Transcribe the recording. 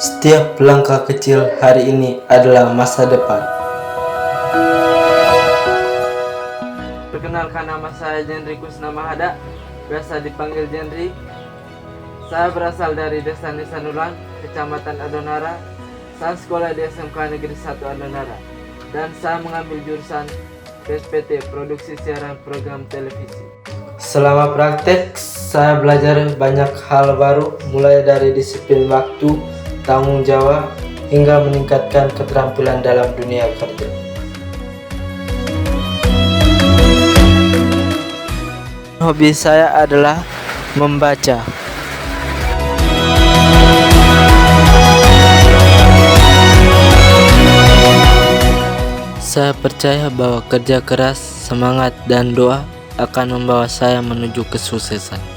Setiap langkah kecil hari ini adalah masa depan. Perkenalkan, nama saya Jendri Kusna Mahada, biasa dipanggil Jendri. Saya berasal dari Desa Nisanulan, Kecamatan Adonara. Saya sekolah di SMK Negeri 1 Adonara. Dan saya mengambil jurusan PSPT, Produksi Siaran Program Televisi. Selama praktek, saya belajar banyak hal baru, mulai dari disiplin waktu, tanggung jawab, hingga meningkatkan keterampilan dalam dunia kerja. Hobi saya adalah membaca. Saya percaya bahwa kerja keras, semangat, dan doa akan membawa saya menuju kesuksesan.